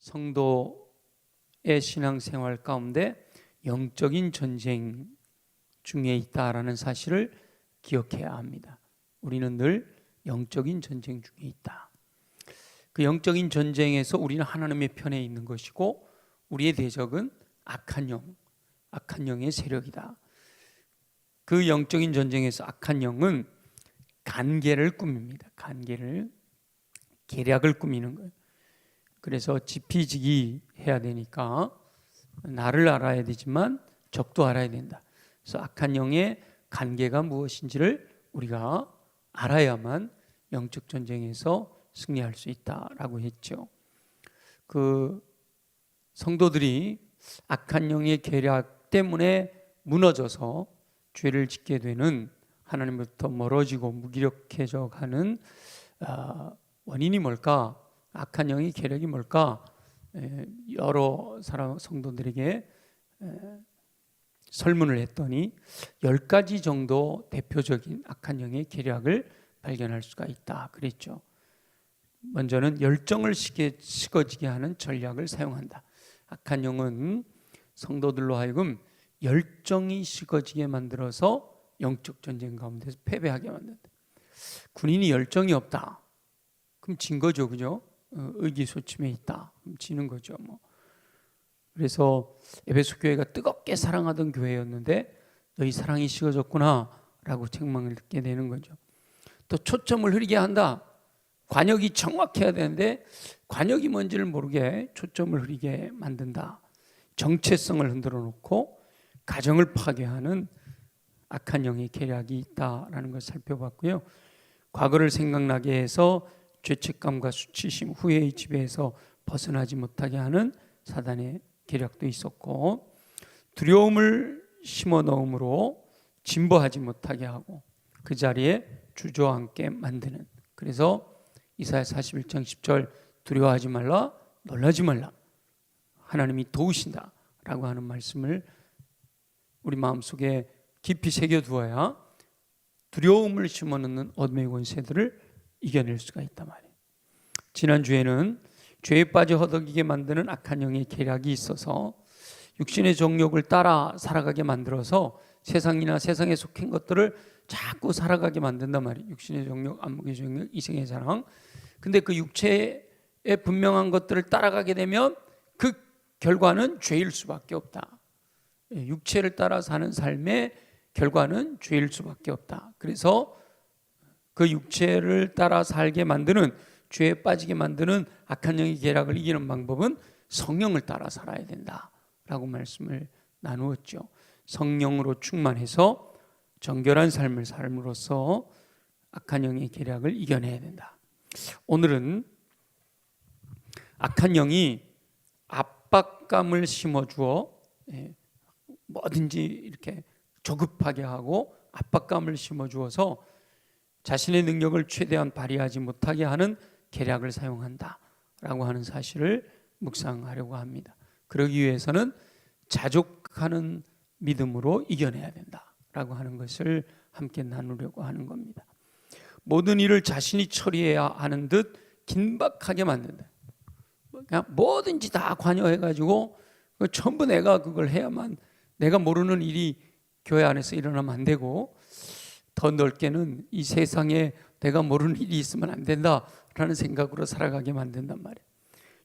성도의 신앙생활 가운데 영적인 전쟁 중에 있다라는 사실을 기억해야 합니다. 우리는 늘 영적인 전쟁 중에 있다. 그 영적인 전쟁에서 우리는 하나님의 편에 있는 것이고 우리의 대적은 악한 영의 세력이다. 그 영적인 전쟁에서 악한 영은 간계를 꾸밉니다. 계략을 꾸미는 거예요. 그래서 지피지기 해야 되니까 나를 알아야 되지만 적도 알아야 된다. 그래서 악한 영의 간계가 무엇인지를 우리가 알아야만 영적 전쟁에서 승리할 수 있다라고 했죠. 그 성도들이 악한 영의 계략 때문에 무너져서 죄를 짓게 되는, 하나님부터 멀어지고 무기력해져 가는 원인이 뭘까? 악한 영의 계략이 뭘까? 여러 사람 성도들에게 설문을 했더니 10가지 정도 대표적인 악한 영의 계략을 발견할 수가 있다 그랬죠. 먼저는 열정을 식어지게 하는 전략을 사용한다. 악한 영은 성도들로 하여금 열정이 식어지게 만들어서 영적 전쟁 가운데서 패배하게 만든다. 군인이 열정이 없다. 그럼 진 거죠, 그죠? 의기소침해 있다. 그럼 지는 거죠, 뭐. 그래서 에베소 교회가 뜨겁게 사랑하던 교회였는데 너희 사랑이 식어졌구나라고 책망을 듣게 되는 거죠. 또 초점을 흐리게 한다. 관역이 정확해야 되는데 관역이 뭔지를 모르게 초점을 흐리게 만든다. 정체성을 흔들어 놓고 가정을 파괴하는 악한 영의 계략이 있다라는 것을 살펴봤고요. 과거를 생각나게 해서 죄책감과 수치심, 후회의 지배에서 벗어나지 못하게 하는 사단의 계략도 있었고, 두려움을 심어 넣음으로 진보하지 못하게 하고 그 자리에 주저앉게 만드는, 그래서 이사야 41장 10절 두려워하지 말라, 놀라지 말라, 하나님이 도우신다 라고 하는 말씀을 우리 마음속에 깊이 새겨두어야 두려움을 심어넣는 어둠의 권세들을 이겨낼 수가 있단 말이에요. 지난주에는 죄에 빠져 허덕이게 만드는 악한 영의 계략이 있어서 육신의 정욕을 따라 살아가게 만들어서 세상이나 세상에 속한 것들을 자꾸 살아가게 만든단 말이에요. 육신의 정욕, 안목의 정욕, 이성의 자랑. 근데 그 육체의 분명한 것들을 따라가게 되면 그 결과는 죄일 수밖에 없다. 육체를 따라 사는 삶의 결과는 죄일 수밖에 없다. 그래서 그 육체를 따라 살게 만드는, 죄에 빠지게 만드는 악한 영의 계략을 이기는 방법은 성령을 따라 살아야 된다라고 말씀을 나누었죠. 성령으로 충만해서 정결한 삶을 삶으로써 악한 영의 계략을 이겨내야 된다. 오늘은 악한 영이 압박감을 심어주어 뭐든지 이렇게 조급하게 하고 압박감을 심어주어서 자신의 능력을 최대한 발휘하지 못하게 하는 계략을 사용한다라고 하는 사실을 묵상하려고 합니다. 그러기 위해서는 자족하는 믿음으로 이겨내야 된다라고 하는 것을 함께 나누려고 하는 겁니다. 모든 일을 자신이 처리해야 하는 듯 긴박하게 만든다. 그냥 뭐든지 다 관여해가지고 전부 내가 그걸 해야만, 내가 모르는 일이 교회 안에서 일어나면 안 되고, 더 넓게는 이 세상에 내가 모르는 일이 있으면 안 된다라는 생각으로 살아가게 만든단 말이에요.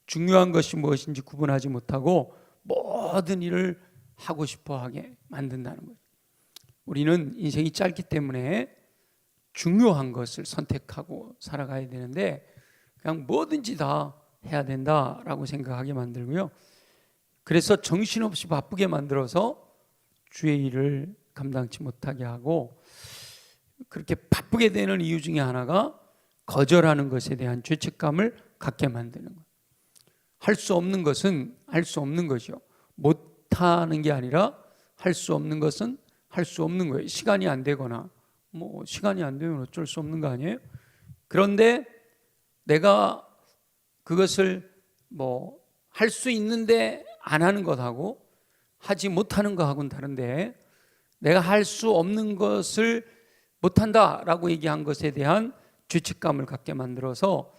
중요한 것이 무엇인지 구분하지 못하고 모든 일을 하고 싶어 하게 만든다는 거예요. 우리는 인생이 짧기 때문에 중요한 것을 선택하고 살아가야 되는데 그냥 뭐든지 다 해야 된다라고 생각하게 만들고요. 그래서 정신없이 바쁘게 만들어서 주의 일을 감당치 못하게 하고, 그렇게 바쁘게 되는 이유 중에 하나가 거절하는 것에 대한 죄책감을 갖게 만드는 거예요. 할 수 없는 것은 할 수 없는 것이요, 못하는 게 아니라 할 수 없는 것은 할 수 없는 거예요. 시간이 안 되거나 뭐 시간이 안 되면 어쩔 수 없는 거 아니에요? 그런데 내가 그것을 뭐 할 수 있는데 안 하는 것하고 하지 못하는 것하고는 다른데, 내가 할 수 없는 것을 못한다라고 얘기한 것에 대한 죄책감을 갖게 만들어서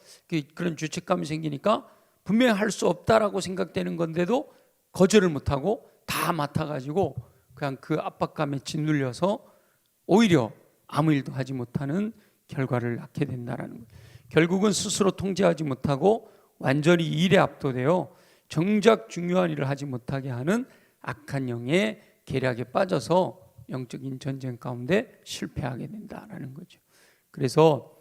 그런 죄책감이 생기니까 분명히 할 수 없다라고 생각되는 건데도 거절을 못하고 다 맡아가지고 그냥 그 압박감에 짓눌려서 오히려 아무 일도 하지 못하는 결과를 낳게 된다라는 거예요. 결국은 스스로 통제하지 못하고 완전히 일에 압도되어 정작 중요한 일을 하지 못하게 하는 악한 영의 계략에 빠져서 영적인 전쟁 가운데 실패하게 된다라는 거죠. 그래서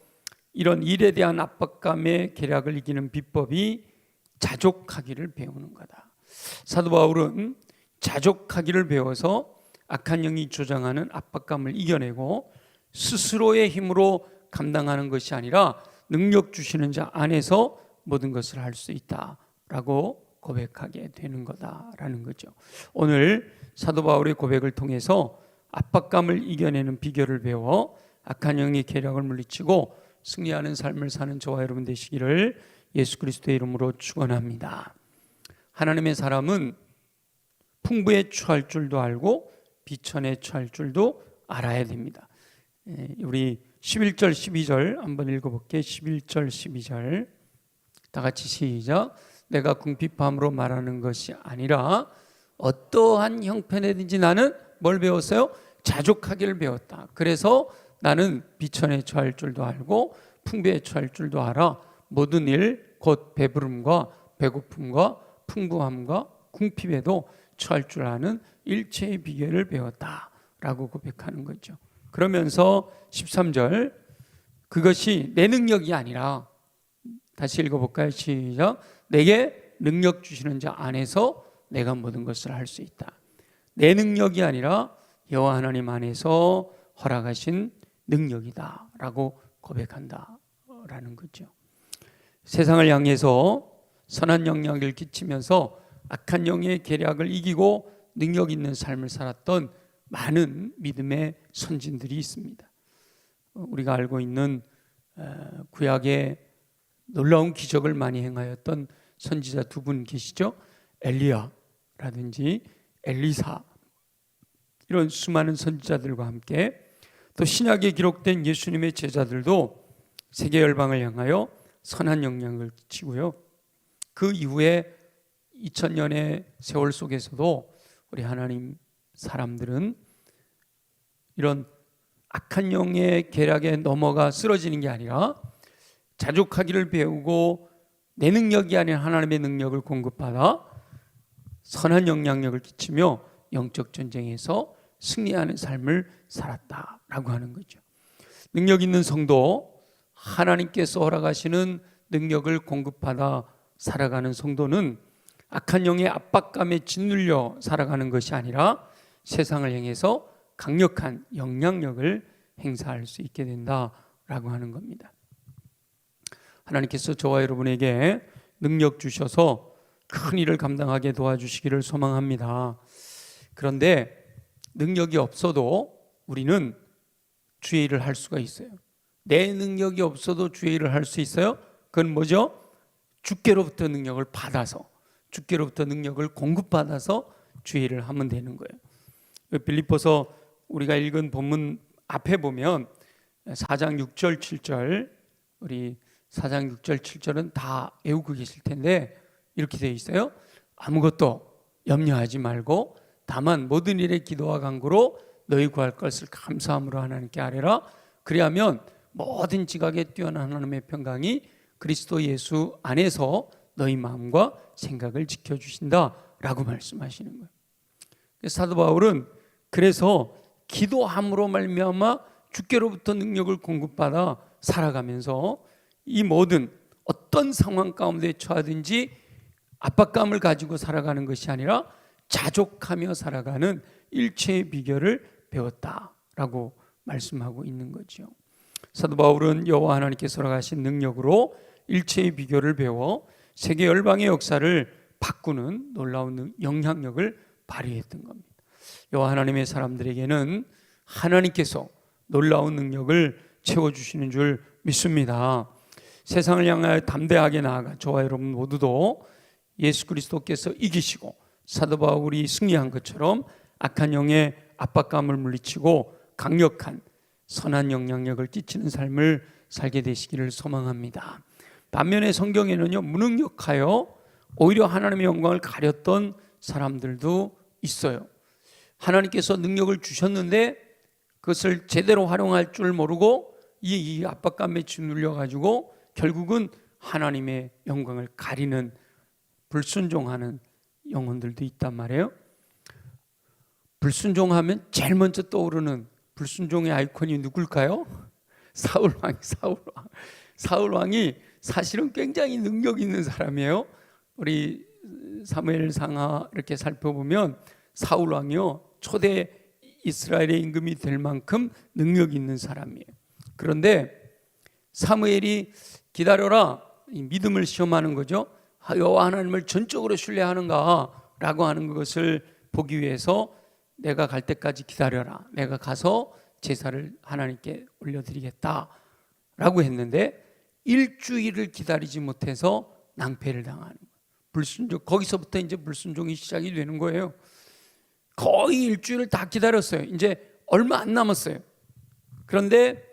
이런 일에 대한 압박감의 계략을 이기는 비법이 자족하기를 배우는 거다. 사도 바울은 자족하기를 배워서 악한 영이 조장하는 압박감을 이겨내고 스스로의 힘으로 감당하는 것이 아니라 능력 주시는 자 안에서 모든 것을 할 수 있다라고 고백하게 되는 거다라는 거죠. 오늘 사도 바울의 고백을 통해서 압박감을 이겨내는 비결을 배워 악한 영의 계략을 물리치고 승리하는 삶을 사는 저와 여러분 되시기를 예수 그리스도의 이름으로 축원합니다. 하나님의 사람은 풍부에 처할 줄도 알고 비천에 처할 줄도 알아야 됩니다. 우리 11절 12절 한번 읽어볼게요. 11절 12절 다 같이 시작. 내가 궁핍함으로 말하는 것이 아니라 어떠한 형편에든지 나는 뭘 배웠어요? 자족하기를 배웠다. 그래서 나는 비천에 처할 줄도 알고 풍부에 처할 줄도 알아. 모든 일 곧 배부름과 배고픔과 풍부함과 궁핍에도 처할 줄 아는 일체의 비결을 배웠다라고 고백하는 거죠. 그러면서 13절 그것이 내 능력이 아니라 다시 읽어볼까요? 시작. 내게 능력 주시는 자 안에서 내가 모든 것을 할 수 있다. 내 능력이 아니라 여호와 하나님 안에서 허락하신 능력이다 라고 고백한다라는 거죠. 세상을 향해서 선한 영향을 끼치면서 악한 영의 계략을 이기고 능력 있는 삶을 살았던 많은 믿음의 선진들이 있습니다. 우리가 알고 있는 구약의 놀라운 기적을 많이 행하였던 선지자 두 분 계시죠. 엘리야라든지 엘리사, 이런 수많은 선지자들과 함께 또 신약에 기록된 예수님의 제자들도 세계 열방을 향하여 선한 영향을 끼치고요. 그 이후에 2000년의 세월 속에서도 우리 하나님 사람들은 이런 악한 영의 계략에 넘어가 쓰러지는 게 아니라 자족하기를 배우고 내 능력이 아닌 하나님의 능력을 공급받아 선한 영향력을 끼치며 영적 전쟁에서 승리하는 삶을 살았다라고 하는 거죠. 능력 있는 성도, 하나님께서 허락하시는 능력을 공급받아 살아가는 성도는 악한 영의 압박감에 짓눌려 살아가는 것이 아니라 세상을 향해서 강력한 영향력을 행사할 수 있게 된다라고 하는 겁니다. 하나님께서 저와 여러분에게 능력 주셔서 큰 일을 감당하게 도와주시기를 소망합니다. 그런데 능력이 없어도 우리는 주의 일을 할 수가 있어요. 내 능력이 없어도 주의 일을 할 수 있어요. 그건 뭐죠? 주께로부터 능력을 받아서, 주께로부터 능력을 공급받아서 주의 일을 하면 되는 거예요. 빌립보서 우리가 읽은 본문 앞에 보면 4장 6절 7절, 우리 4장 6절 7절은 다 외우고 계실 텐데 이렇게 되어 있어요. 아무것도 염려하지 말고 다만 모든 일에 기도와 간구로 너희 구할 것을 감사함으로 하나님께 아뢰라. 그리하면 모든 지각에 뛰어난 하나님의 평강이 그리스도 예수 안에서 너희 마음과 생각을 지켜주신다라고 말씀하시는 거예요. 사도 바울은 그래서 기도함으로 말미암아 주께로부터 능력을 공급받아 살아가면서 이 모든 어떤 상황 가운데 처하든지 압박감을 가지고 살아가는 것이 아니라 자족하며 살아가는 일체의 비결을 배웠다라고 말씀하고 있는 거죠. 사도 바울은 여호와 하나님께서 허락하신 능력으로 일체의 비결을 배워 세계 열방의 역사를 바꾸는 놀라운 영향력을 발휘했던 겁니다. 여호와 하나님의 사람들에게는 하나님께서 놀라운 능력을 채워주시는 줄 믿습니다. 세상을 향하여 담대하게 나아가 저와 여러분 모두도 예수 그리스도께서 이기시고 사도 바울이 승리한 것처럼 악한 영의 압박감을 물리치고 강력한 선한 영향력을 끼치는 삶을 살게 되시기를 소망합니다. 반면에 성경에는요, 무능력하여 오히려 하나님의 영광을 가렸던 사람들도 있어요. 하나님께서 능력을 주셨는데 그것을 제대로 활용할 줄 모르고 이 압박감에 짓눌려 가지고 결국은 하나님의 영광을 가리는, 불순종하는 영혼들도 있단 말이에요. 불순종하면 제일 먼저 떠오르는 불순종의 아이콘이 누굴까요? 사울 왕이 사실은 굉장히 능력 있는 사람이에요. 우리 사무엘상하 이렇게 살펴보면 사울 왕이요, 초대 이스라엘의 임금이 될 만큼 능력 있는 사람이에요. 그런데 사무엘이 기다려라, 믿음을 시험하는 거죠. 여호와 하나님을 전적으로 신뢰하는가 라고 하는 것을 보기 위해서 내가 갈 때까지 기다려라, 내가 가서 제사를 하나님께 올려드리겠다 라고 했는데 일주일을 기다리지 못해서 낭패를 당하는 거예요. 불순종, 거기서부터 이제 불순종이 시작이 되는 거예요. 거의 일주일을 다 기다렸어요. 이제 얼마 안 남았어요. 그런데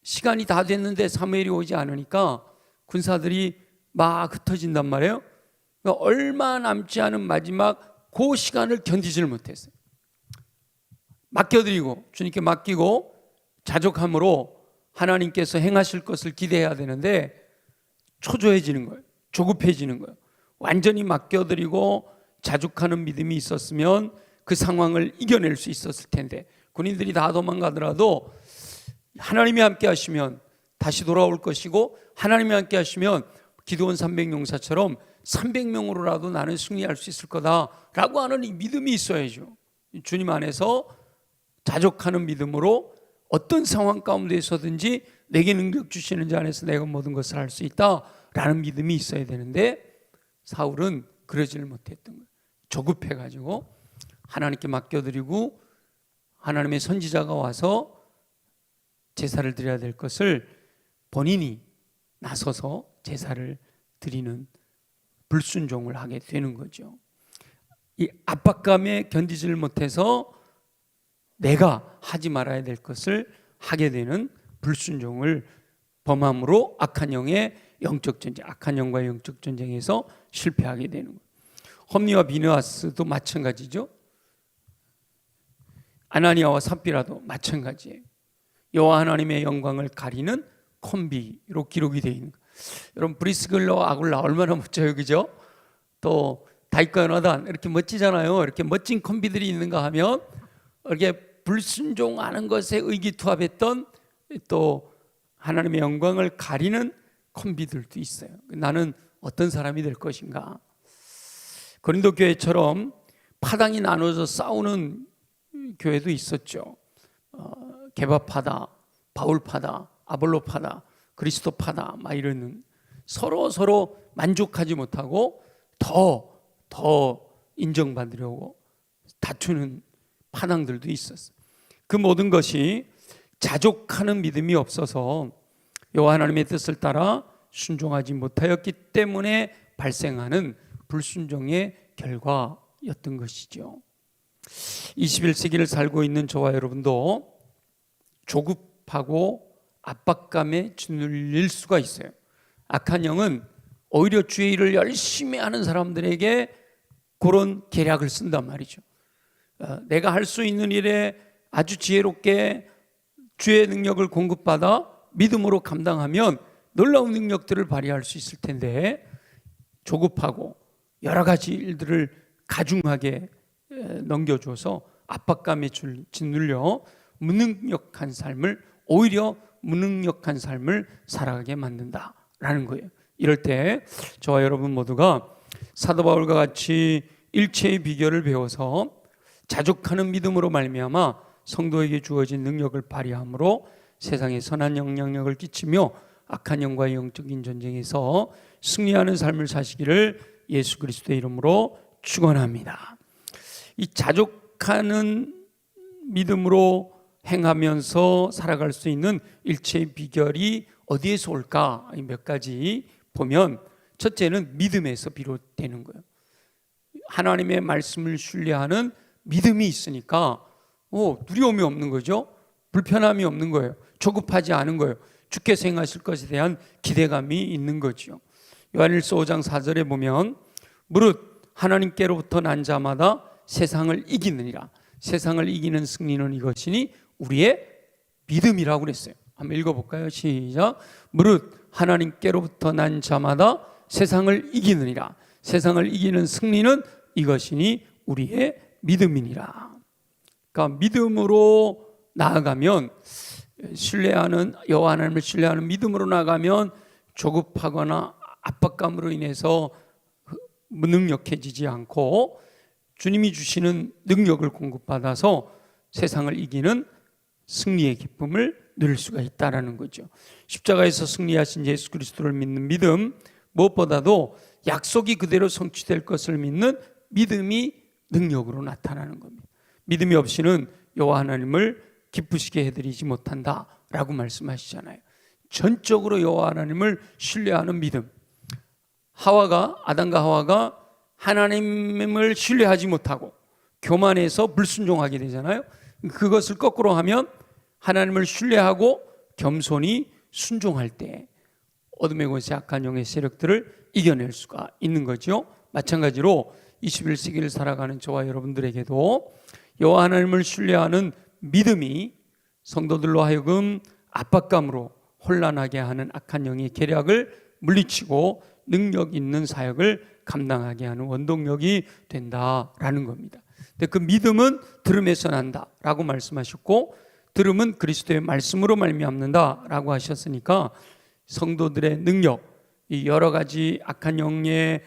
시간이 다 됐는데 사무엘이 오지 않으니까 군사들이 막 흩어진단 말이에요. 그러니까 얼마 남지 않은 마지막 그 시간을 견디질 못했어요. 맡겨드리고, 주님께 맡기고 자족함으로 하나님께서 행하실 것을 기대해야 되는데 초조해지는 거예요. 조급해지는 거예요. 완전히 맡겨드리고 자족하는 믿음이 있었으면 그 상황을 이겨낼 수 있었을 텐데, 군인들이 다 도망가더라도 하나님이 함께 하시면 다시 돌아올 것이고, 하나님이 함께 하시면 기드온 300용사처럼 300명으로라도 나는 승리할 수 있을 거다라고 하는 이 믿음이 있어야죠. 주님 안에서 자족하는 믿음으로 어떤 상황 가운데서든지 내게 능력 주시는 자 안에서 내가 모든 것을 할 수 있다라는 믿음이 있어야 되는데 사울은 그러지를 못했던 거예요. 조급해가지고 하나님께 맡겨드리고 하나님의 선지자가 와서 제사를 드려야 될 것을 본인이 나서서 제사를 드리는 불순종을 하게 되는 거죠. 이 압박감에 견디지를 못해서 내가 하지 말아야 될 것을 하게 되는 불순종을 범함으로 악한 영의 영적 전쟁, 악한 영과의 영적 전쟁에서 실패하게 되는 거예요. 홈리와 비느하스도 마찬가지죠. 아나니아와 삽비라도 마찬가지예요. 여호와 하나님의 영광을 가리는 콤비로 기록이 되어 있는 거예요. 여러분 브리스글러와 아굴라 얼마나 멋져요, 그죠? 또 다윗과 요나단 이렇게 멋지잖아요. 이렇게 멋진 콤비들이 있는가 하면 이렇게 불순종하는 것에 의기투합했던 또 하나님의 영광을 가리는 콤비들도 있어요. 나는 어떤 사람이 될 것인가? 고린도 교회처럼 파당이 나눠져 싸우는 교회도 있었죠. 게바파다, 바울파다, 아볼로파다, 그리스도파다 막 이러는, 서로 만족하지 못하고 더 인정받으려고 다투는 파당들도 있었어요. 그 모든 것이 자족하는 믿음이 없어서 여호와 하나님의 뜻을 따라 순종하지 못하였기 때문에 발생하는 불순종의 결과였던 것이죠. 21세기를 살고 있는 저와 여러분도 조급하고 압박감에 짓눌릴 수가 있어요. 악한 영은 오히려 주의 일을 열심히 하는 사람들에게 그런 계략을 쓴단 말이죠. 내가 할 수 있는 일에 아주 지혜롭게 주의 능력을 공급받아 믿음으로 감당하면 놀라운 능력들을 발휘할 수 있을 텐데 조급하고 여러 가지 일들을 가중하게 넘겨줘서 압박감에 짓눌려 오히려 무능력한 삶을 살아가게 만든다라는 거예요. 이럴 때 저와 여러분 모두가 사도 바울과 같이 일체의 비결을 배워서 자족하는 믿음으로 말미암아 성도에게 주어진 능력을 발휘함으로 세상에 선한 영향력을 끼치며 악한 영과의 영적인 전쟁에서 승리하는 삶을 사시기를 예수 그리스도의 이름으로 축원합니다. 이 자족하는 믿음으로 행하면서 살아갈 수 있는 일체의 비결이 어디에서 올까? 몇 가지 보면, 첫째는 믿음에서 비롯되는 거예요. 하나님의 말씀을 신뢰하는 믿음이 있으니까 두려움이 없는 거죠. 불편함이 없는 거예요. 조급하지 않은 거예요. 주께서 행하실 것에 대한 기대감이 있는 거죠. 요한일서 5장 4절에 보면 무릇 하나님께로부터 난 자마다 세상을 이기느니라. 세상을 이기는 승리는 이것이니 우리의 믿음이라고 그랬어요. 한번 읽어볼까요? 시작. 무릇 하나님께로부터 난 자마다 세상을 이기느니라. 세상을 이기는 승리는 이것이니 우리의 믿음이니라. 그러니까 믿음으로 나아가면, 신뢰하는 여호와 하나님을 신뢰하는 믿음으로 나아가면 조급하거나 압박감으로 인해서 무능력해지지 않고 주님이 주시는 능력을 공급받아서 세상을 이기는 승리의 기쁨을 누릴 수가 있다라는 거죠. 십자가에서 승리하신 예수 그리스도를 믿는 믿음, 무엇보다도 약속이 그대로 성취될 것을 믿는 믿음이 능력으로 나타나는 겁니다. 믿음이 없이는 여호와 하나님을 기쁘시게 해드리지 못한다라고 말씀하시잖아요. 전적으로 여호와 하나님을 신뢰하는 믿음. 아담과 하와가 하나님을 신뢰하지 못하고 교만해서 불순종하게 되잖아요. 그것을 거꾸로 하면 하나님을 신뢰하고 겸손히 순종할 때 어둠의 권세 악한 영의 세력들을 이겨낼 수가 있는 거죠. 마찬가지로 21세기를 살아가는 저와 여러분들에게도 여호와 하나님을 신뢰하는 믿음이 성도들로 하여금 압박감으로 혼란하게 하는 악한 영의 계략을 물리치고 능력 있는 사역을 감당하게 하는 원동력이 된다라는 겁니다. 근데 그 믿음은 들음에서 난다라고 말씀하셨고, 들음은 그리스도의 말씀으로 말미암는다라고 하셨으니까 성도들의 능력, 이 여러 가지 악한 영의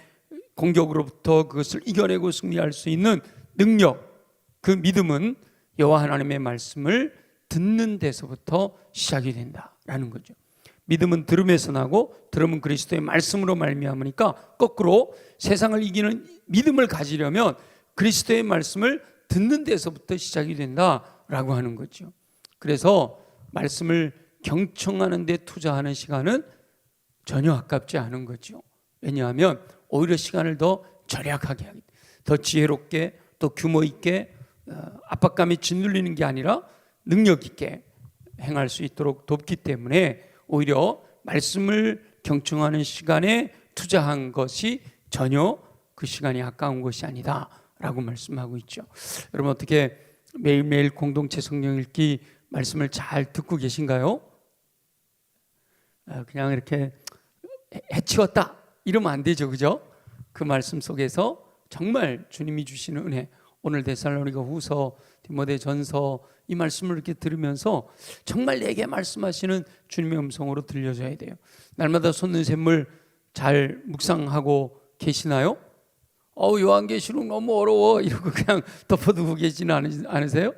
공격으로부터 그것을 이겨내고 승리할 수 있는 능력, 그 믿음은 여호와 하나님의 말씀을 듣는 데서부터 시작이 된다라는 거죠. 믿음은 들음에서 나고 들음은 그리스도의 말씀으로 말미암으니까 거꾸로 세상을 이기는 믿음을 가지려면 그리스도의 말씀을 듣는 데서부터 시작이 된다라고 하는 거죠. 그래서 말씀을 경청하는 데 투자하는 시간은 전혀 아깝지 않은 거죠. 왜냐하면 오히려 시간을 더 절약하게 하기, 더 지혜롭게 또 규모 있게 압박감이 짓눌리는 게 아니라 능력 있게 행할 수 있도록 돕기 때문에 오히려 말씀을 경청하는 시간에 투자한 것이 전혀 그 시간이 아까운 것이 아니다라고 말씀하고 있죠. 여러분 어떻게 매일매일 공동체 성경 읽기 말씀을 잘 듣고 계신가요? 그냥 이렇게 해치웠다 이러면 안 되죠, 그죠? 그 말씀 속에서 정말 주님이 주시는 은혜, 오늘 데살로니가 후서, 디모데 전서 이 말씀을 이렇게 들으면서 정말 내게 말씀하시는 주님의 음성으로 들려줘야 돼요. 날마다 솟는 샘물 잘 묵상하고 계시나요? 요한계시록 너무 어려워 이러고 그냥 덮어두고 계시는 않으세요?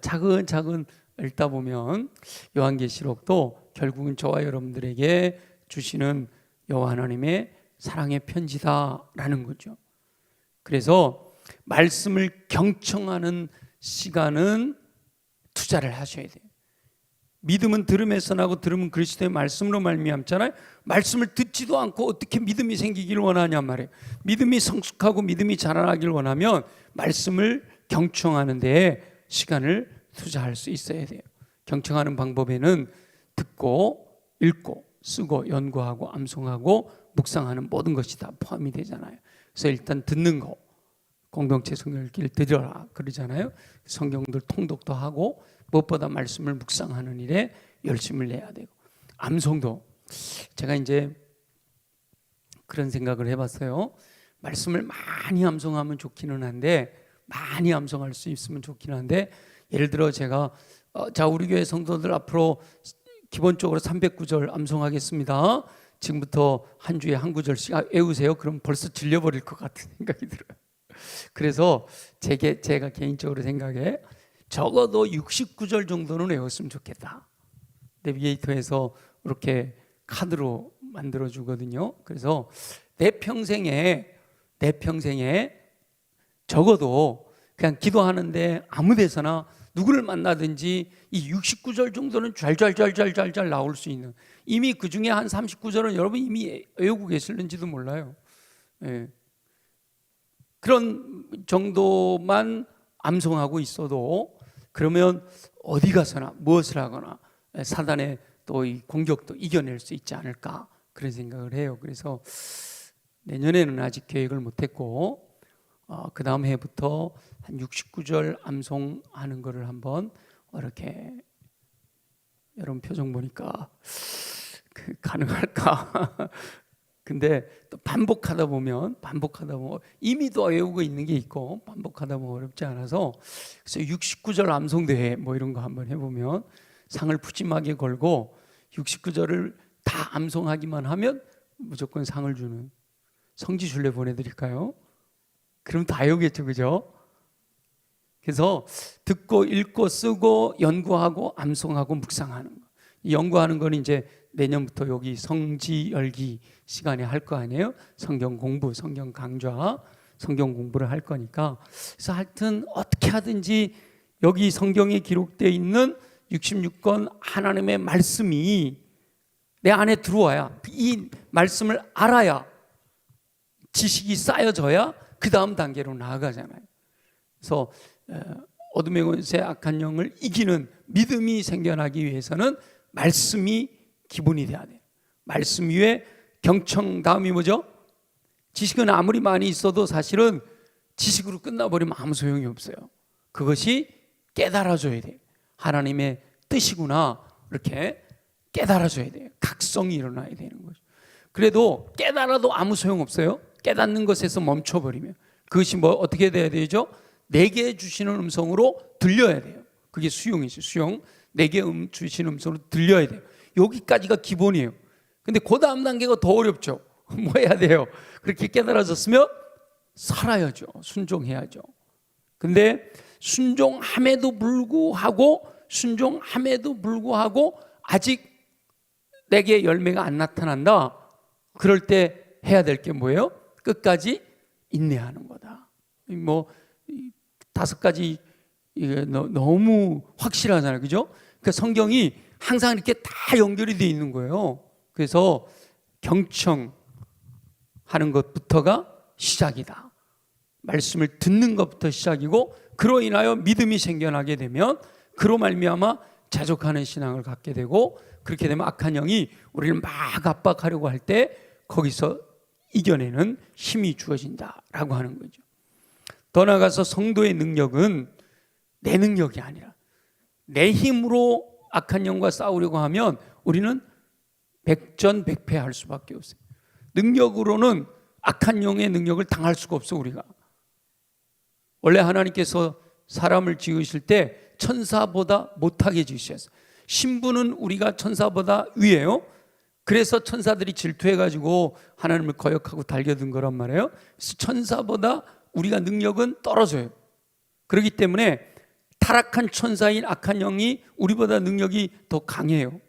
차근차근 읽다 보면 요한계시록도 결국은 저와 여러분들에게 주시는 여호와 하나님의 사랑의 편지다라는 거죠. 그래서 말씀을 경청하는 시간은 투자를 하셔야 돼요. 믿음은 들음에서 나고 들음은 그리스도의 말씀으로 말미암잖아요. 말씀을 듣지도 않고 어떻게 믿음이 생기기를 원하냔 말이에요. 믿음이 성숙하고 믿음이 자라나기를 원하면 말씀을 경청하는 데에 시간을 투자할 수 있어야 돼요. 경청하는 방법에는 듣고 읽고 쓰고 연구하고 암송하고 묵상하는 모든 것이 다 포함이 되잖아요. 그래서 일단 듣는 거, 공동체 성경 읽기를 드려라 그러잖아요. 성경들 통독도 하고 무엇보다 말씀을 묵상하는 일에 열심을 내야 되고, 암송도 제가 이제 그런 생각을 해봤어요. 말씀을 많이 암송하면 좋기는 한데, 많이 암송할 수 있으면 좋기는 한데, 예를 들어 제가 자 우리 교회 성도들 앞으로 기본적으로 309절 암송하겠습니다. 지금부터 한 주에 한 구절씩 외우세요. 그럼 벌써 질려버릴 것 같은 생각이 들어요. 그래서 제가 개인적으로 생각해 적어도 69절 정도는 외웠으면 좋겠다. 내비게이터에서 이렇게 카드로 만들어 주거든요. 그래서 내 평생에 적어도 그냥 기도하는데 아무 데서나 누구를 만나든지 이 69절 정도는 잘 나올 수 있는, 이미 그 중에 한 39절은 여러분 이미 외우고 계실는지도 몰라요. 예. 그런 정도만 암송하고 있어도 그러면 어디 가서나 무엇을 하거나 사단의 또 이 공격도 이겨낼 수 있지 않을까 그런 생각을 해요. 그래서 내년에는 아직 계획을 못했고 그 다음 해부터 한 69절 암송하는 거를 한번 이렇게 여러분 표정 보니까 가능할까? 근데 또 반복하다 보면 이미 또 외우고 있는 게 있고 반복하다 보면 어렵지 않아서 그래서 69절 암송대회 뭐 이런 거 한번 해보면 상을 푸짐하게 걸고 69절을 다 암송하기만 하면 무조건 상을 주는 성지순례 보내드릴까요? 그럼 다 외우겠죠, 그죠? 그래서 듣고 읽고 쓰고 연구하고 암송하고 묵상하는 거. 연구하는 건 이제 내년부터 여기 성지 열기 시간에 할 거 아니에요? 성경 공부, 성경 강좌, 성경 공부를 할 거니까. 그래서 하여튼 어떻게 하든지 여기 성경에 기록되어 있는 66권 하나님의 말씀이 내 안에 들어와야, 이 말씀을 알아야, 지식이 쌓여져야 그 다음 단계로 나아가잖아요. 그래서 어둠의 권세 악한 영을 이기는 믿음이 생겨나기 위해서는 말씀이 기본이 돼야 돼요. 말씀 위에 경청, 다음이 뭐죠? 지식은 아무리 많이 있어도 사실은 지식으로 끝나버리면 아무 소용이 없어요. 그것이 깨달아져야 돼요. 하나님의 뜻이구나, 이렇게 깨달아져야 돼요. 각성이 일어나야 되는 거죠. 그래도 깨달아도 아무 소용없어요. 깨닫는 것에서 멈춰버리면. 그것이 뭐 어떻게 돼야 되죠? 내게 주시는 음성으로 들려야 돼요. 그게 수용이죠. 수용. 내게 주시는 음성으로 들려야 돼요. 여기까지가 기본이에요. 근데 그 다음 단계가 더 어렵죠. 뭐 해야 돼요? 그렇게 깨달아졌으면 살아야죠. 순종해야죠. 근데 순종함에도 불구하고 아직 내게 열매가 안 나타난다. 그럴 때 해야 될 게 뭐예요? 끝까지 인내하는 거다. 뭐 5가지 너무 확실하잖아요, 그죠? 그러니까 성경이 항상 이렇게 다 연결이 되어 있는 거예요. 그래서 경청하는 것부터가 시작이다. 말씀을 듣는 것부터 시작이고, 그로 인하여 믿음이 생겨나게 되면 그로 말미암아 자족하는 신앙을 갖게 되고, 그렇게 되면 악한 영이 우리를 막 압박하려고 할 때 거기서 이겨내는 힘이 주어진다라고 하는 거죠. 더 나아가서 성도의 능력은 내 능력이 아니라 내 힘으로 악한 영과 싸우려고 하면 우리는 백전백패할 수밖에 없어요. 능력으로는 악한 영의 능력을 당할 수가 없어. 우리가 원래 하나님께서 사람을 지으실 때 천사보다 못하게 지으셨어요. 신분은 우리가 천사보다 위에요. 그래서 천사들이 질투해가지고 하나님을 거역하고 달겨든 거란 말이에요. 그래서 천사보다 우리가 능력은 떨어져요. 그렇기 때문에 타락한 천사인 악한 영이 우리보다 능력이 더 강해요.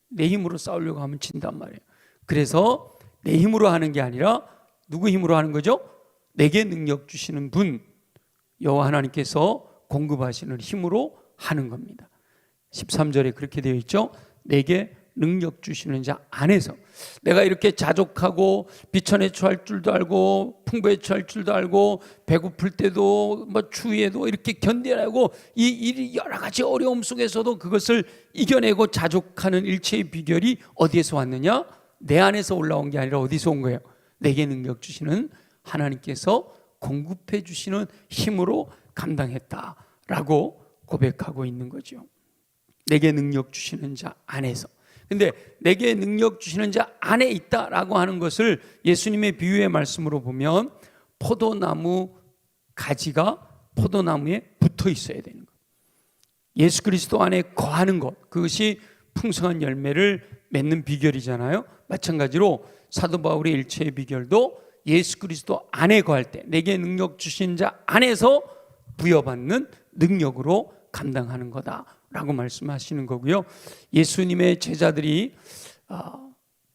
내 힘으로 싸우려고 하면 진단 말이에요. 그래서 내 힘으로 하는 게 아니라 누구 힘으로 하는 거죠? 내게 능력 주시는 분, 여호와 하나님께서 공급하시는 힘으로 하는 겁니다. 13절에 그렇게 되어 있죠. 내게 능력 주시는 자 안에서. 내가 이렇게 자족하고 비천에 처할 줄도 알고 풍부에 처할 줄도 알고 배고플 때도 뭐 추위에도 이렇게 견뎌내고 이 여러 가지 어려움 속에서도 그것을 이겨내고 자족하는 일체의 비결이 어디에서 왔느냐? 내 안에서 올라온 게 아니라 어디서 온 거예요? 내게 능력 주시는 하나님께서 공급해 주시는 힘으로 감당했다라고 고백하고 있는 거죠. 내게 능력 주시는 자 안에서. 근데 내게 능력 주시는 자 안에 있다라고 하는 것을 예수님의 비유의 말씀으로 보면 포도나무 가지가 포도나무에 붙어 있어야 되는 것. 예수 그리스도 안에 거하는 것, 그것이 풍성한 열매를 맺는 비결이잖아요. 마찬가지로 사도 바울의 일체의 비결도 예수 그리스도 안에 거할 때 내게 능력 주신 자 안에서 부여받는 능력으로 감당하는 거다라고 말씀하시는 거고요. 예수님의 제자들이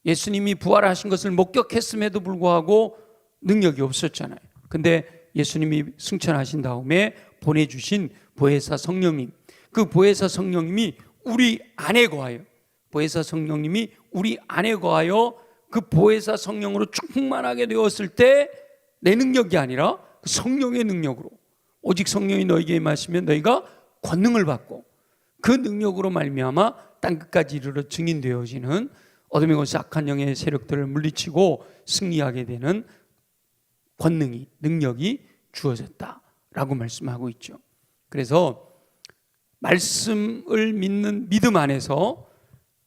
예수님이 부활하신 것을 목격했음에도 불구하고 능력이 없었잖아요. 근데 예수님이 승천하신 다음에 보내주신 보혜사 성령님, 그 보혜사 성령님이 우리 안에 거하여, 보혜사 성령님이 우리 안에 거하여 그 보혜사 성령으로 충만하게 되었을 때 내 능력이 아니라 그 성령의 능력으로, 오직 성령이 너희에게 임하시면 너희가 권능을 받고 그 능력으로 말미암아 땅끝까지 이르러 증인되어지는 어둠의 권세 악한 영의 세력들을 물리치고 승리하게 되는 권능이, 능력이 주어졌다라고 말씀하고 있죠. 그래서 말씀을 믿는 믿음 안에서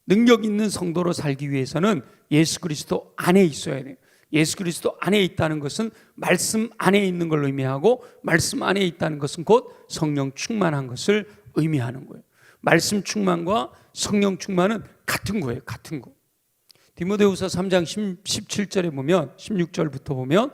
능력 있는 성도로 살기 위해서는 예수 그리스도 안에 있어야 돼요. 예수 그리스도 안에 있다는 것은 말씀 안에 있는 걸 의미하고, 말씀 안에 있다는 것은 곧 성령 충만한 것을 의미하는 거예요. 말씀 충만과 성령 충만은 같은 거예요. 같은 거. 디모데후서 3장 17절에 보면, 16절부터 보면,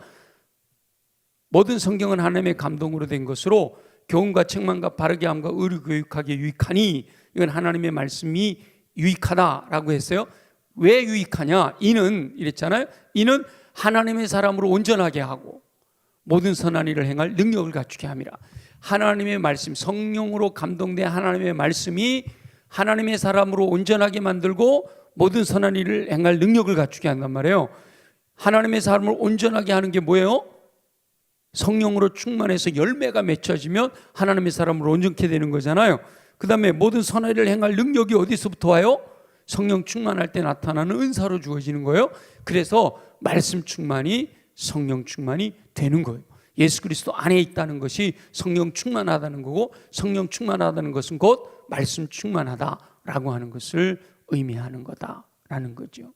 모든 성경은 하나님의 감동으로 된 것으로 교훈과 책망과 바르게 함과 의로 교육하기에 유익하니, 이건 하나님의 말씀이 유익하다라고 했어요. 왜 유익하냐? 이는 이랬잖아요. 이는 하나님의 사람으로 온전하게 하고 모든 선한 일을 행할 능력을 갖추게 함이라. 하나님의 말씀, 성령으로 감동된 하나님의 말씀이 하나님의 사람으로 온전하게 만들고 모든 선한 일을 행할 능력을 갖추게 한단 말이에요. 하나님의 사람을 온전하게 하는 게 뭐예요? 성령으로 충만해서 열매가 맺혀지면 하나님의 사람으로 온전케 되는 거잖아요. 그 다음에 모든 선한 일을 행할 능력이 어디서부터 와요? 성령 충만할 때 나타나는 은사로 주어지는 거예요. 그래서 말씀 충만이 성령 충만이 되는 거예요. 예수 그리스도 안에 있다는 것이 성령 충만하다는 거고, 성령 충만하다는 것은 곧 말씀 충만하다라고 하는 것을 의미하는 거다라는 거죠.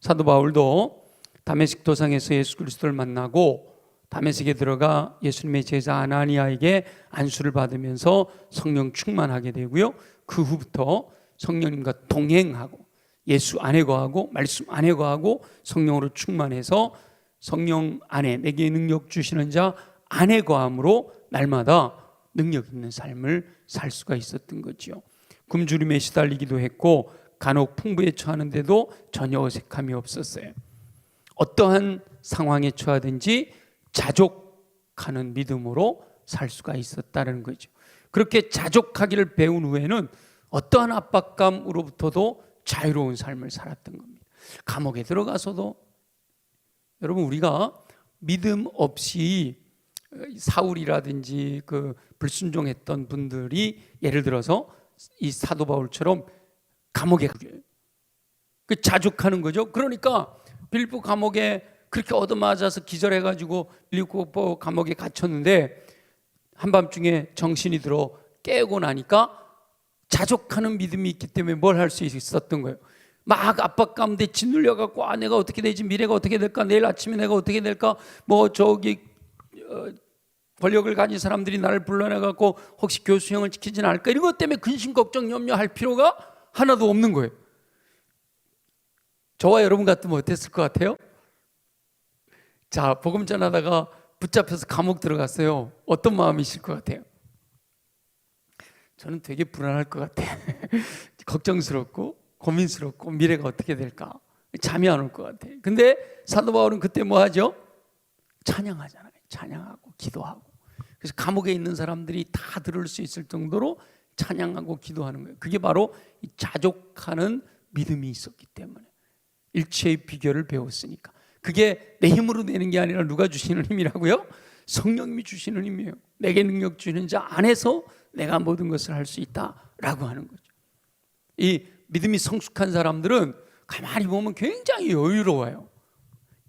사도 바울도 다메섹 도상에서 예수 그리스도를 만나고 다메섹에 들어가 예수님의 제자 아나니아에게 안수를 받으면서 성령 충만하게 되고요. 그 후부터 성령님과 동행하고 예수 안에 거하고 말씀 안에 거하고 성령으로 충만해서 성령 안에 내게 능력 주시는 자 안에 거함으로 날마다 능력 있는 삶을 살 수가 있었던 거죠. 굶주림에 시달리기도 했고 간혹 풍부에 처하는데도 전혀 어색함이 없었어요. 어떠한 상황에 처하든지 자족하는 믿음으로 살 수가 있었다는 거죠. 그렇게 자족하기를 배운 후에는 어떠한 압박감으로부터도 자유로운 삶을 살았던 겁니다. 감옥에 들어가서도 여러분, 우리가 믿음 없이 사울이라든지 그 불순종했던 분들이 예를 들어서 이 사도 바울처럼 감옥에 그 자족하는 거죠. 그러니까 빌립보 감옥에 그렇게 얻어맞아서 기절해가지고 빌립보 감옥에 갇혔는데 한밤중에 정신이 들어 깨고 나니까 자족하는 믿음이 있기 때문에 뭘 할 수 있었던 거예요. 막 압박 가운데 짓눌려갖고 내가 어떻게 되지, 미래가 어떻게 될까, 내일 아침에 내가 어떻게 될까, 권력을 가진 사람들이 나를 불러내갖고 혹시 교수형을 지키지는 않을까, 이런 것 때문에 근심 걱정 염려할 필요가 하나도 없는 거예요. 저와 여러분 같으면 어땠을 것 같아요? 자, 복음 전하다가 붙잡혀서 감옥 들어갔어요. 어떤 마음이실 것 같아요? 저는 되게 불안할 것 같아요. 걱정스럽고 고민스럽고 미래가 어떻게 될까, 잠이 안 올 것 같아요. 근데 사도 바울은 그때 뭐 하죠? 찬양하잖아요. 찬양하고 기도하고. 그래서 감옥에 있는 사람들이 다 들을 수 있을 정도로 찬양하고 기도하는 거예요. 그게 바로 이 자족하는 믿음이 있었기 때문에, 일체의 비결을 배웠으니까. 그게 내 힘으로 내는 게 아니라 누가 주시는 힘이라고요? 성령님이 주시는 힘이에요. 내게 능력 주는 자 안에서 내가 모든 것을 할 수 있다라고 하는 거죠. 이 믿음이 성숙한 사람들은 가만히 보면 굉장히 여유로워요.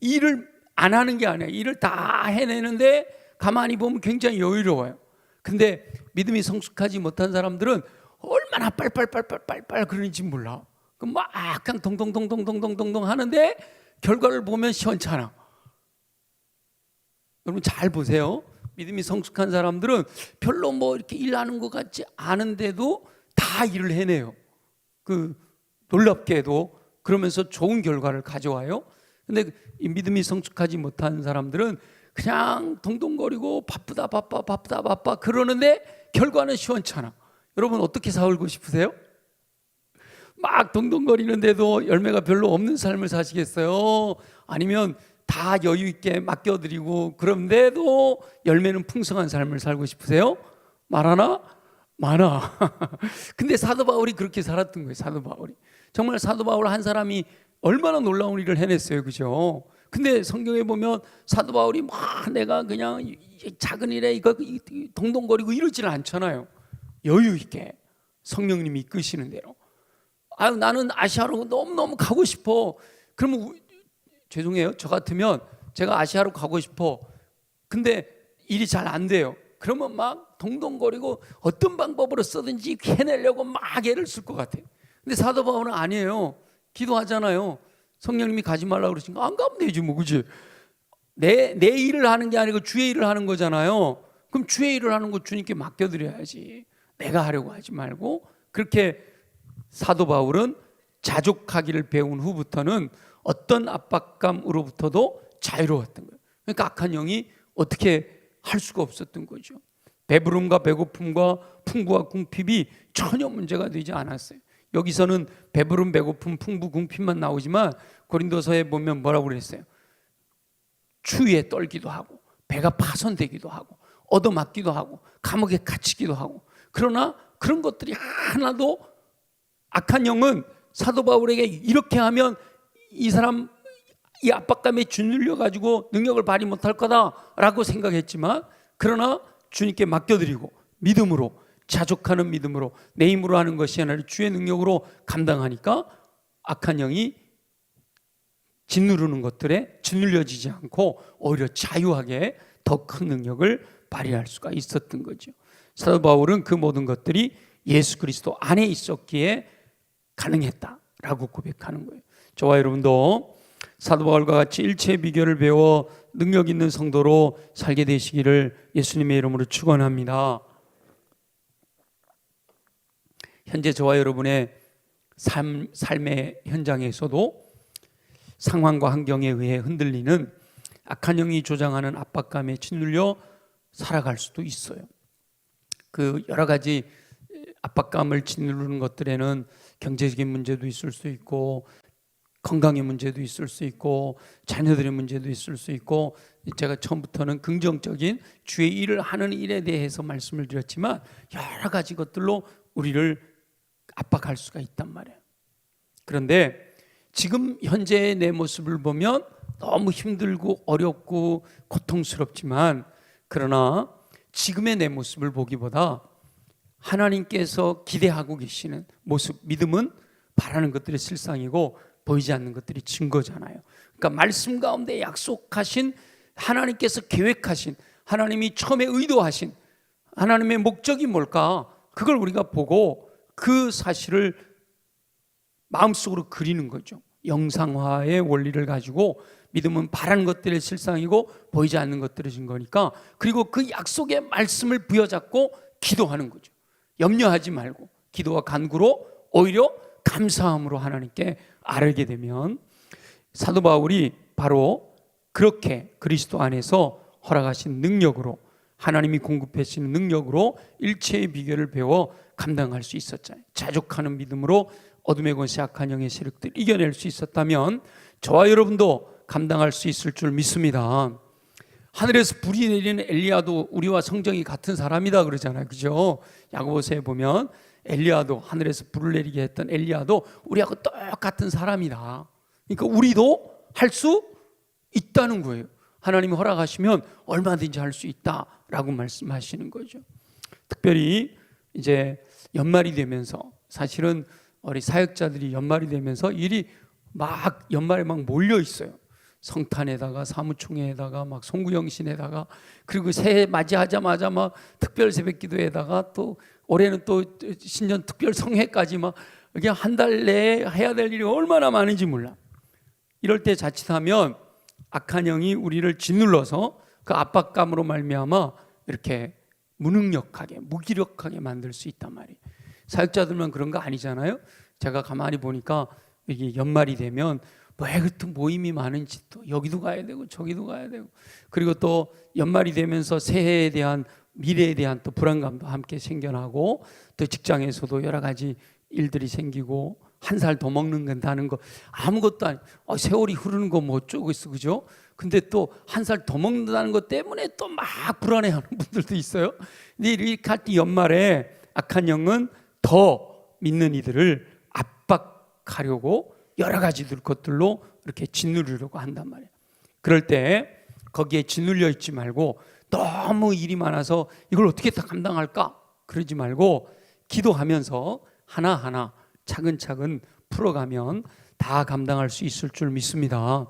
일을 안 하는 게 아니라 일을 다 해내는데 가만히 보면 굉장히 여유로워요. 근데 믿음이 성숙하지 못한 사람들은 얼마나 빨빨 그러는지 몰라. 막 그냥 동동동동동동동 하는데 결과를 보면 시원찮아. 여러분 잘 보세요. 믿음이 성숙한 사람들은 별로 이렇게 일하는 것 같지 않은데도 다 일을 해내요. 놀랍게도 그러면서 좋은 결과를 가져와요. 근데 이 믿음이 성숙하지 못한 사람들은 그냥 동동거리고 바쁘다 그러는데 결과는 시원찮아. 여러분 어떻게 살고 싶으세요? 막 동동거리는데도 열매가 별로 없는 삶을 사시겠어요? 아니면 다 여유 있게 맡겨드리고 그런데도 열매는 풍성한 삶을 살고 싶으세요? 말하나? 많아. 근데 사도 바울이 그렇게 살았던 거예요. 사도 바울이 정말 사도 바울 한 사람이 얼마나 놀라운 일을 해냈어요, 그죠? 근데 성경에 보면 사도 바울이 내가 그냥 작은 일에 이거 동동거리고 이러지는 않잖아요. 여유 있게 성령님이 이끄시는 대로 아유 나는 아시아로 너무너무 가고 싶어. 그러면 죄송해요. 저 같으면 제가 아시아로 가고 싶어. 근데 일이 잘 안 돼요. 그러면 막 동동거리고 어떤 방법으로 쓰든지 해내려고 막 애를 쓸 것 같아요. 근데 사도 바울은 아니에요. 기도하잖아요. 성령님이 가지 말라고 그러시니까 안 가면 되지 뭐, 그지? 내 일을 하는 게 아니고 주의 일을 하는 거잖아요. 그럼 주의 일을 하는 거 주님께 맡겨드려야지. 내가 하려고 하지 말고. 그렇게 사도 바울은 자족하기를 배운 후부터는 어떤 압박감으로부터도 자유로웠던 거예요. 그러니까 악한 영이 어떻게 할 수가 없었던 거죠. 배부름과 배고픔과 풍부와 궁핍이 전혀 문제가 되지 않았어요. 여기서는 배부름, 배고픔, 풍부, 궁핍만 나오지만 고린도서에 보면 뭐라고 그랬어요? 추위에 떨기도 하고 배가 파손되기도 하고 얻어맞기도 하고 감옥에 갇히기도 하고. 그러나 그런 것들이 하나도 악한 영은 사도 바울에게 이렇게 하면 이 사람 이 압박감에 짓눌려 가지고 능력을 발휘 못할 거다라고 생각했지만, 그러나 주님께 맡겨드리고 믿음으로, 자족하는 믿음으로 내 힘으로 하는 것이 아니라 주의 능력으로 감당하니까 악한 영이 짓누르는 것들에 짓눌려지지 않고 오히려 자유하게 더 큰 능력을 발휘할 수가 있었던 거죠. 사도 바울은 그 모든 것들이 예수 그리스도 안에 있었기에 가능했다라고 고백하는 거예요. 저와 여러분도 사도 바울과 같이 일체의 비결을 배워 능력 있는 성도로 살게 되시기를 예수님의 이름으로 축원합니다. 현재 저와 여러분의 삶의 현장에서도 상황과 환경에 의해 흔들리는 악한 영이 조장하는 압박감에 짓눌려 살아갈 수도 있어요. 그 여러 가지 압박감을 짓누르는 것들에는 경제적인 문제도 있을 수 있고, 건강의 문제도 있을 수 있고, 자녀들의 문제도 있을 수 있고, 제가 처음부터는 긍정적인 주의 일을 하는 일에 대해서 말씀을 드렸지만 여러 가지 것들로 우리를 압박할 수가 있단 말이에요. 그런데 지금 현재의 내 모습을 보면 너무 힘들고 어렵고 고통스럽지만, 그러나 지금의 내 모습을 보기보다 하나님께서 기대하고 계시는 모습, 믿음은 바라는 것들이 실상이고 보이지 않는 것들이 증거잖아요. 그러니까 말씀 가운데 약속하신 하나님께서 계획하신, 하나님이 처음에 의도하신 하나님의 목적이 뭘까? 그걸 우리가 보고 그 사실을 마음속으로 그리는 거죠. 영상화의 원리를 가지고 믿음은 바라는 것들의 실상이고 보이지 않는 것들의 증거니까, 그리고 그 약속의 말씀을 부여잡고 기도하는 거죠. 염려하지 말고 기도와 간구로 오히려 감사함으로 하나님께 아뢰게 되면, 사도 바울이 바로 그렇게 그리스도 안에서 허락하신 능력으로, 하나님이 공급해 주시는 능력으로 일체의 비결을 배워 감당할 수 있었잖아요. 자족하는 믿음으로 어둠의 권세 악한 영의 세력들 이겨낼 수 있었다면 저와 여러분도 감당할 수 있을 줄 믿습니다. 하늘에서 불이 내리는 엘리야도 우리와 성정이 같은 사람이다 그러잖아요, 그죠? 야고보서에 보면 엘리야도, 하늘에서 불을 내리게 했던 엘리야도 우리하고 똑같은 사람이다. 그러니까 우리도 할 수 있다는 거예요. 하나님이 허락하시면 얼마든지 할 수 있다라고 말씀하시는 거죠. 특별히 이제 연말이 되면서, 사실은 우리 사역자들이 연말이 되면서 일이 막 연말에 막 몰려 있어요. 성탄에다가 사무총회에다가 막 송구영신에다가, 그리고 새해 맞이하자마자 막 특별 새벽기도에다가 또 올해는 또 신년 특별 성회까지 막 이게 한 달 내에 해야 될 일이 얼마나 많은지 몰라. 이럴 때 자칫하면 악한 영이 우리를 짓눌러서 그 압박감으로 말미암아 이렇게 무능력하게, 무기력하게 만들 수 있단 말이에요. 사역자들만 그런 거 아니잖아요. 제가 가만히 보니까 이게 연말이 되면 왜 그렇게 모임이 많은지, 또 여기도 가야 되고 저기도 가야 되고, 그리고 또 연말이 되면서 새해에 대한, 미래에 대한 또 불안감도 함께 생겨나고, 또 직장에서도 여러 가지 일들이 생기고, 한 살 더 먹는다는 거 아무것도 아니, 세월이 흐르는 거 뭐 어쩌고 있어, 그죠? 근데 또 한 살 더 먹는다는 것 때문에 또 막 불안해하는 분들도 있어요. 근데 이렇게 할 때 연말에 악한 영은 더 믿는 이들을 압박하려고 여러 가지 것들로 이렇게 짓누르려고 한단 말이에요. 그럴 때 거기에 짓눌려 있지 말고, 너무 일이 많아서 이걸 어떻게 다 감당할까 그러지 말고 기도하면서 하나하나 차근차근 풀어가면 다 감당할 수 있을 줄 믿습니다.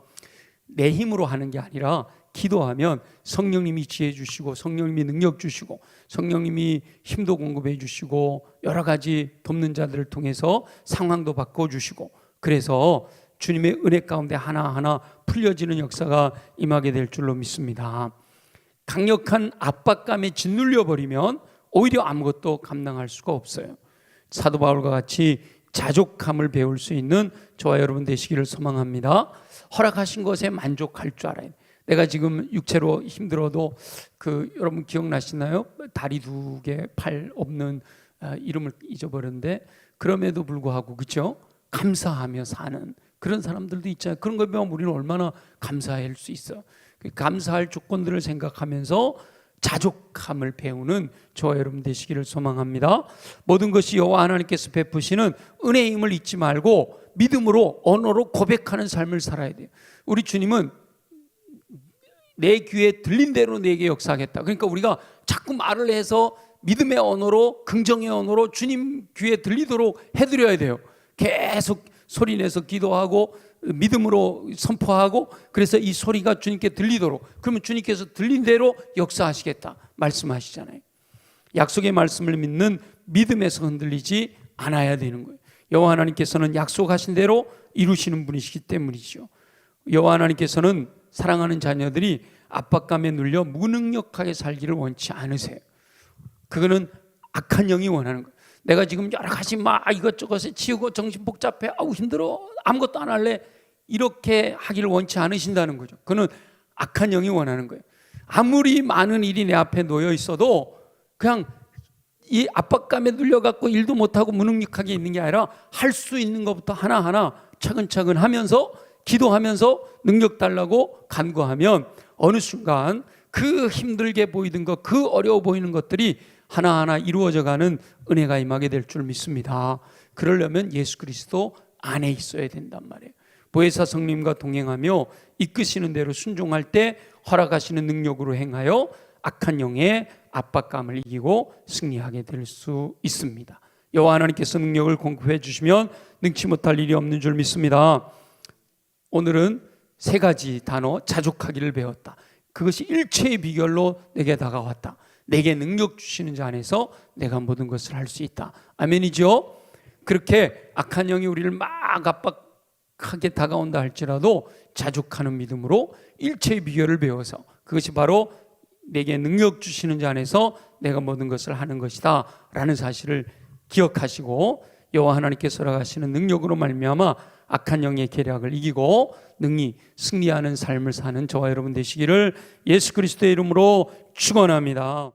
내 힘으로 하는 게 아니라 기도하면 성령님이 지혜 주시고 성령님이 능력 주시고 성령님이 힘도 공급해 주시고 여러 가지 돕는 자들을 통해서 상황도 바꿔주시고, 그래서 주님의 은혜 가운데 하나하나 풀려지는 역사가 임하게 될 줄로 믿습니다. 강력한 압박감에 짓눌려 버리면 오히려 아무것도 감당할 수가 없어요. 사도 바울과 같이 자족함을 배울 수 있는 저와 여러분 되시기를 소망합니다. 허락하신 것에 만족할 줄 알아요. 내가 지금 육체로 힘들어도 여러분 기억나시나요? 다리 2개, 팔 없는, 이름을 잊어버렸는데 그럼에도 불구하고 그렇죠? 감사하며 사는 그런 사람들도 있잖아요. 그런 걸 보면 우리는 얼마나 감사할 수 있어. 감사할 조건들을 생각하면서 자족함을 배우는 저와 여러분 되시기를 소망합니다. 모든 것이 여호와 하나님께서 베푸시는 은혜의 힘을 잊지 말고 믿음으로 언어로 고백하는 삶을 살아야 돼요. 우리 주님은 내 귀에 들린 대로 내게 역사하겠다. 그러니까 우리가 자꾸 말을 해서 믿음의 언어로, 긍정의 언어로 주님 귀에 들리도록 해드려야 돼요. 계속 소리내서 기도하고 믿음으로 선포하고, 그래서 이 소리가 주님께 들리도록, 그러면 주님께서 들린 대로 역사하시겠다 말씀하시잖아요. 약속의 말씀을 믿는 믿음에서 흔들리지 않아야 되는 거예요. 여호와 하나님께서는 약속하신 대로 이루시는 분이시기 때문이죠. 여호와 하나님께서는 사랑하는 자녀들이 압박감에 눌려 무능력하게 살기를 원치 않으세요. 그거는 악한 영이 원하는 거예요. 내가 지금 여러 가지 이것저것에 치우고 정신 복잡해, 아우 힘들어, 아무것도 안 할래, 이렇게 하기를 원치 않으신다는 거죠. 그거는 악한 영이 원하는 거예요. 아무리 많은 일이 내 앞에 놓여 있어도 그냥 이 압박감에 눌려갖고 일도 못하고 무능력하게 있는 게 아니라 할 수 있는 것부터 하나하나 차근차근 하면서 기도하면서 능력 달라고 간구하면 어느 순간 그 힘들게 보이던 것, 그 어려워 보이는 것들이 하나하나 이루어져가는 은혜가 임하게 될 줄 믿습니다. 그러려면 예수 그리스도 안에 있어야 된단 말이에요. 보혜사 성령님과 동행하며 이끄시는 대로 순종할 때 허락하시는 능력으로 행하여 악한 영의 압박감을 이기고 승리하게 될 수 있습니다. 여호와 하나님께서 능력을 공급해 주시면 능치 못할 일이 없는 줄 믿습니다. 오늘은 3가지 단어, 자족하기를 배웠다. 그것이 일체의 비결로 내게 다가왔다. 내게 능력 주시는 자 안에서 내가 모든 것을 할 수 있다. 아멘이죠? 그렇게 악한 영이 우리를 막 압박하게 다가온다 할지라도 자족하는 믿음으로 일체의 비결을 배워서, 그것이 바로 내게 능력 주시는 자 안에서 내가 모든 것을 하는 것이다 라는 사실을 기억하시고, 여호와 하나님께서 허락하시는 능력으로 말미암아 악한 영의 계략을 이기고 능히 승리하는 삶을 사는 저와 여러분 되시기를 예수 그리스도의 이름으로 축원합니다.